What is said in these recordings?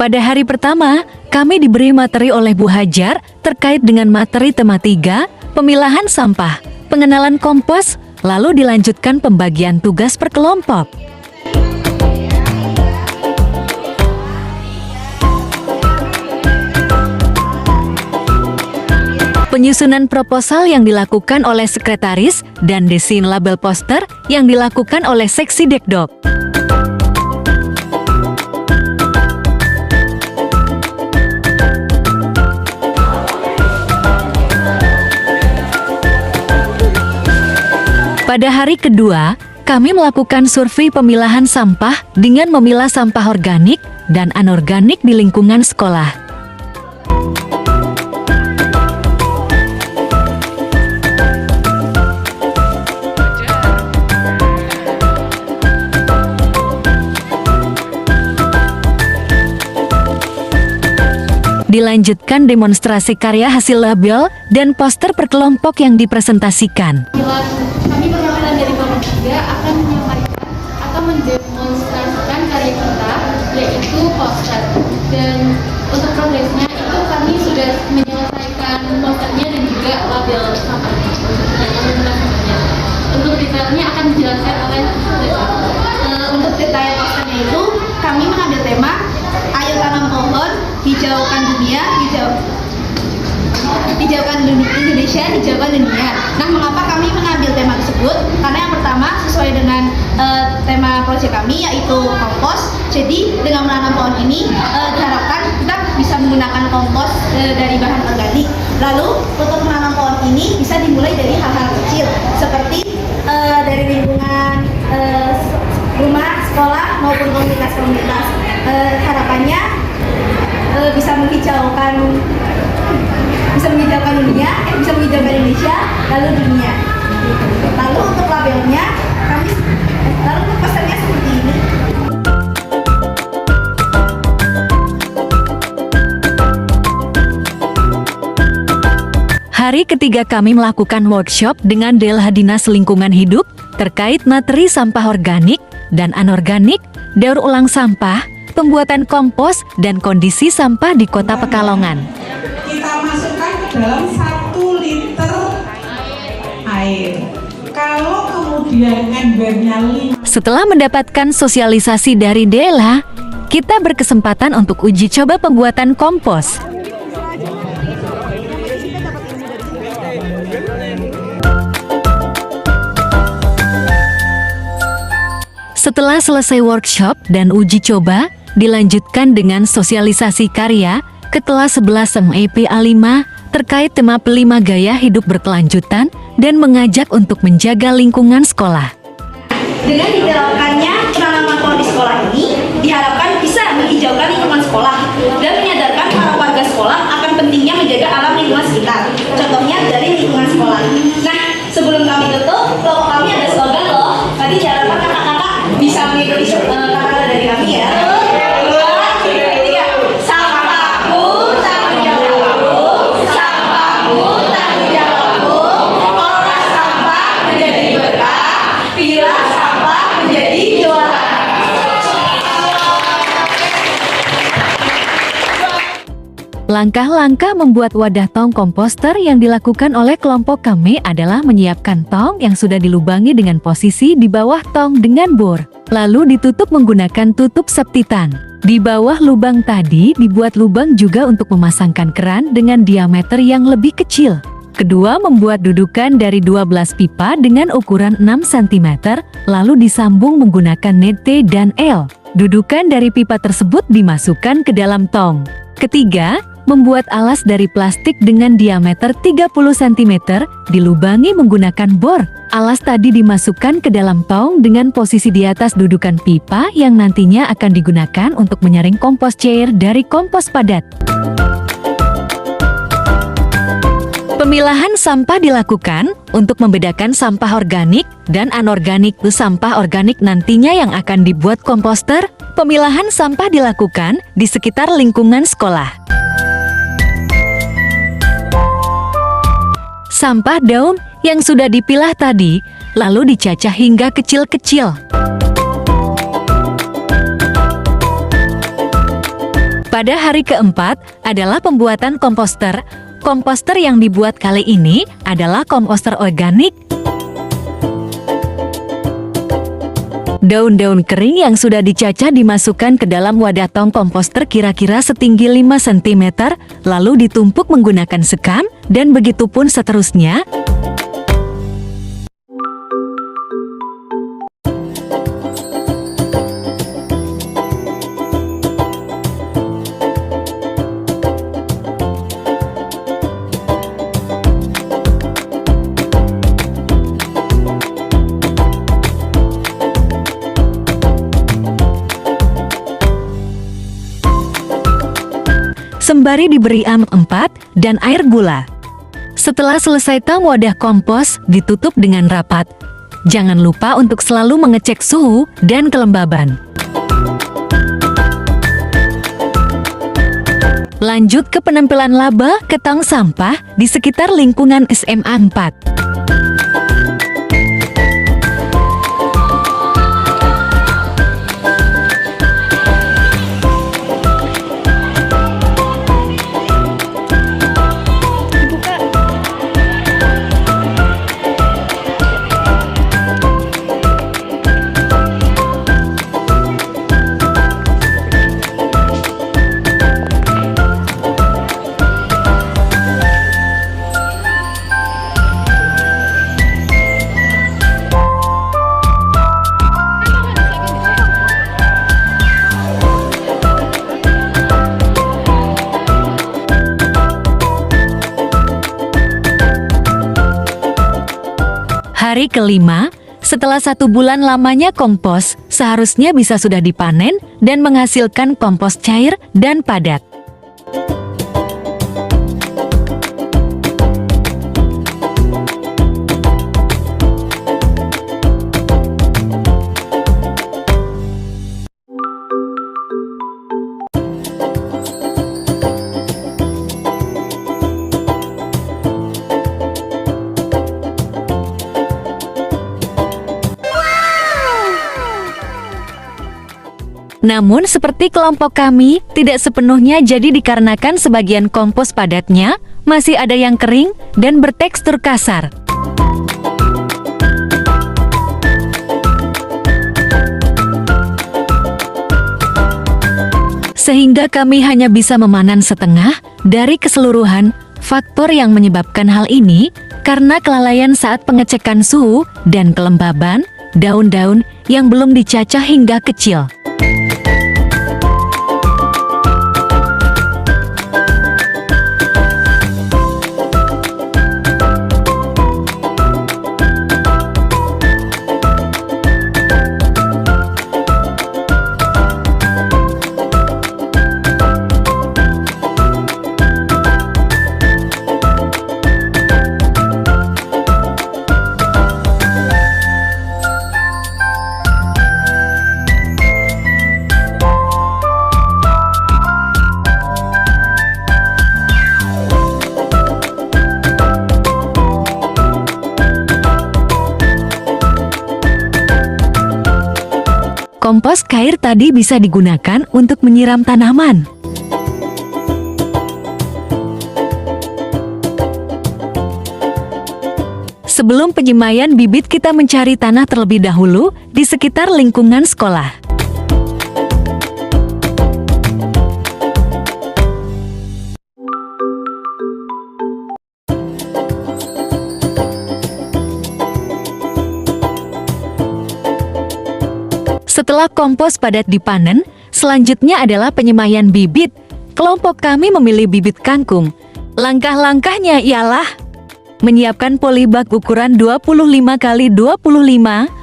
Pada hari pertama, kami diberi materi oleh Bu Hajar terkait dengan materi tema 3, pemilahan sampah, pengenalan kompos, lalu dilanjutkan pembagian tugas per kelompok. Penyusunan proposal yang dilakukan oleh sekretaris dan desain label poster yang dilakukan oleh seksi Dekdok. Pada hari kedua, kami melakukan survei pemilahan sampah dengan memilah sampah organik dan anorganik di lingkungan sekolah. Dilanjutkan demonstrasi karya hasil label dan poster per kelompok yang dipresentasikan. Kami perwakilan dari kelompok 3 akan menyampaikan atau mendemonstrasikan karya kita, yaitu poster. Dan untuk progresnya itu kami sudah menyelesaikan posternya dan juga label sampahnya. Untuk detailnya akan dijelaskan oleh untuk detail posternya itu kami mengambil tema Ayo Tanam Pohon, Hijaukan Dunia, Hijaukan Indonesia, Hijaukan Dunia. Nah, mengapa kami mengambil tema tersebut? Karena yang pertama sesuai dengan tema proyek kami, yaitu kompos. Jadi dengan menanam pohon ini diharapkan kita bisa menggunakan kompos dari bahan organik. Lalu untuk menanam pohon ini bisa dimulai dari hal-hal kecil seperti dari lingkungan rumah, sekolah maupun komunitas-komunitas. Harapannya bisa menghijaukan dunia, bisa menghijaukan Indonesia, lalu dunia. Lalu untuk labelnya, lalu untuk pesannya seperti ini. Hari ketiga kami melakukan workshop dengan Delha Dinas Lingkungan Hidup terkait materi sampah organik dan anorganik, daur ulang sampah, pembuatan kompos, dan kondisi sampah di Kota Pekalongan. Kita masukkan ke dalam 1 liter air. Kalau kemudian embernya 5. Setelah mendapatkan sosialisasi dari Delha, kita berkesempatan untuk uji coba pembuatan kompos. Setelah selesai workshop dan uji coba, dilanjutkan dengan sosialisasi karya ke kelas 11 MEP A5 terkait tema 5 gaya hidup berkelanjutan dan mengajak untuk menjaga lingkungan sekolah. Dengan diterapkannya penanaman pohon di sekolah ini, diharapkan bisa menghijaukan lingkungan sekolah dan menyadarkan para warga sekolah akan pentingnya menjaga alam lingkungan sekitar. Contohnya dari lingkungan sekolah. Nah, sebelum kami tutup, kelompok kami ada slogan loh. Tadi diharapkan kakak-kakak bisa mengikuti kata-kata dari kami ya. Langkah-langkah membuat wadah tong komposter yang dilakukan oleh kelompok kami adalah menyiapkan tong yang sudah dilubangi dengan posisi di bawah tong dengan bor, lalu ditutup menggunakan tutup septitan. Di bawah lubang tadi dibuat lubang juga untuk memasangkan keran dengan diameter yang lebih kecil. Kedua, membuat dudukan dari 12 pipa dengan ukuran 6 cm, lalu disambung menggunakan net T dan L. Dudukan dari pipa tersebut dimasukkan ke dalam tong. Ketiga, membuat alas dari plastik dengan diameter 30 cm, dilubangi menggunakan bor. Alas tadi dimasukkan ke dalam tong dengan posisi di atas dudukan pipa yang nantinya akan digunakan untuk menyaring kompos cair dari kompos padat. Pemilahan sampah dilakukan untuk membedakan sampah organik dan anorganik. Sampah organik nantinya yang akan dibuat komposter. Pemilahan sampah dilakukan di sekitar lingkungan sekolah. Sampah daun yang sudah dipilah tadi, lalu dicacah hingga kecil-kecil. Pada Pada hari keempat adalah pembuatan komposter. Komposter yang dibuat kali ini adalah komposter organik. Daun-daun kering yang sudah dicacah dimasukkan ke dalam wadah tong komposter kira-kira setinggi 5 cm, lalu ditumpuk menggunakan sekam, dan begitu pun seterusnya. Sembari diberi amp 4 dan air gula. Setelah selesai tong wadah kompos, ditutup dengan rapat. Jangan lupa untuk selalu mengecek suhu dan kelembaban. Lanjut ke penampilan laba ke tong sampah di sekitar lingkungan SMA 4. Hari kelima, setelah 1 bulan lamanya kompos, seharusnya bisa sudah dipanen dan menghasilkan kompos cair dan padat. Namun seperti kelompok kami, tidak sepenuhnya jadi dikarenakan sebagian kompos padatnya masih ada yang kering dan bertekstur kasar. Sehingga kami hanya bisa memanen setengah dari keseluruhan. Faktor yang menyebabkan hal ini karena kelalaian saat pengecekan suhu dan kelembaban daun-daun yang belum dicacah hingga kecil. Kompos cair tadi bisa digunakan untuk menyiram tanaman. Sebelum penyemaian bibit, kita mencari tanah terlebih dahulu di sekitar lingkungan sekolah. Setelah kompos padat dipanen, selanjutnya adalah penyemaian bibit. Kelompok kami memilih bibit kangkung. Langkah-langkahnya ialah menyiapkan polybag ukuran 25 x 25,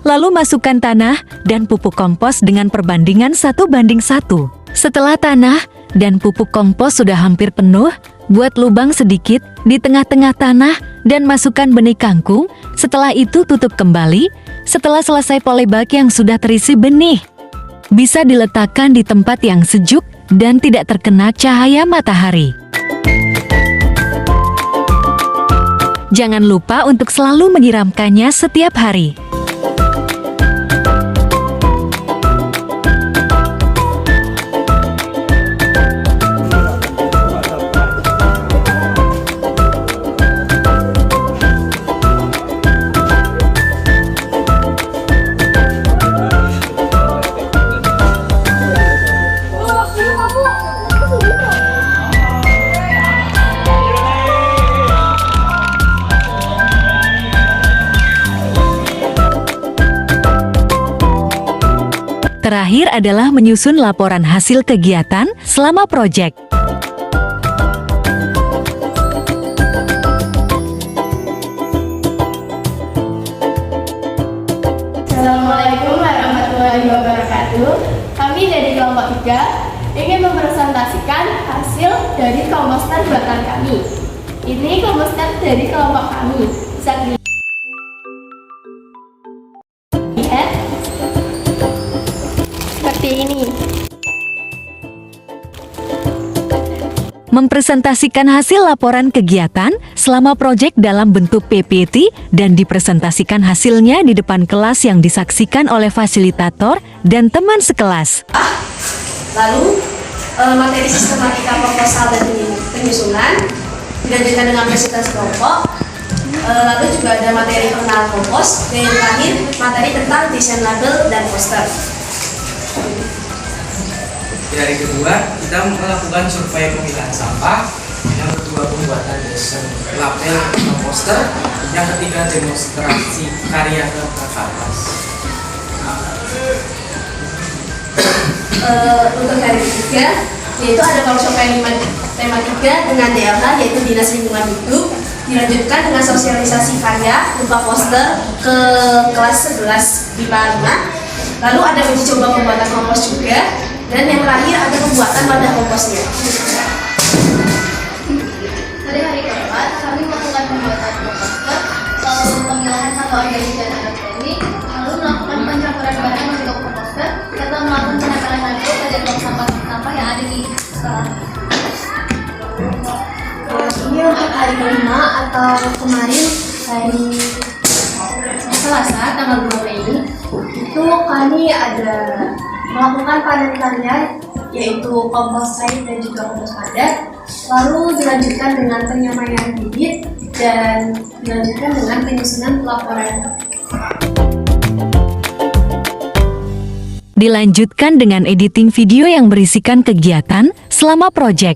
lalu masukkan tanah dan pupuk kompos dengan perbandingan 1:1. Setelah tanah dan pupuk kompos sudah hampir penuh, buat lubang sedikit di tengah-tengah tanah dan masukkan benih kangkung. Setelah itu tutup kembali. Setelah selesai polybag yang sudah terisi benih, bisa diletakkan di tempat yang sejuk dan tidak terkena cahaya matahari. Jangan lupa untuk selalu menyiramkannya setiap hari. Terakhir adalah menyusun laporan hasil kegiatan selama proyek. Assalamualaikum warahmatullahi wabarakatuh. Kami dari kelompok 3 ingin mempresentasikan hasil dari komposter buatan kami. Ini komposter dari kelompok kami. Bisa dilihat seperti ini. Mempresentasikan hasil laporan kegiatan selama proyek dalam bentuk PPT dan dipresentasikan hasilnya di depan kelas yang disaksikan oleh fasilitator dan teman sekelas. Lalu materi sistematika proposal dan penyusunan dilanjutkan dengan presentasi kelompok. Lalu juga ada materi pengenalan kompos, dan yang terakhir materi tentang desain label dan poster. Di hari kedua, kita melakukan survei pemilahan sampah. Yang kedua, pembuatan desain label atau poster. Yang ketiga, demonstrasi karya ke kelas. Untuk hari ketiga, yaitu ada workshop tema 3 dengan DLH, yaitu Dinas Lingkungan Hidup. Dilanjutkan dengan sosialisasi karya berupa poster ke kelas 11 IPA 5. Lalu ada uji coba pembuatan kompos juga. Dan yang terakhir ada pembuatan wadah komposnya. Pada hari keempat, kami melakukan pembuatan komposter, lalu pemilahan sampah organik dan anorganik, lalu melakukan pencampuran bahan untuk komposter, serta melakukan penempel nano pada blok sampah yang ada di sekolah. Ini untuk hari kelima atau kemarin hari Selasa tanggal 2 Mei itu kami ada melakukan panen karya yaitu kompos cair dan juga kompos padat, lalu dilanjutkan dengan penyamaian bibit dan dilanjutkan dengan penyusunan pelaporan. Dilanjutkan dengan editing video yang berisikan kegiatan selama proyek.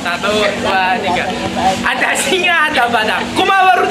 Satu, dua, tiga. Ada singa, ada badak. Kuma baru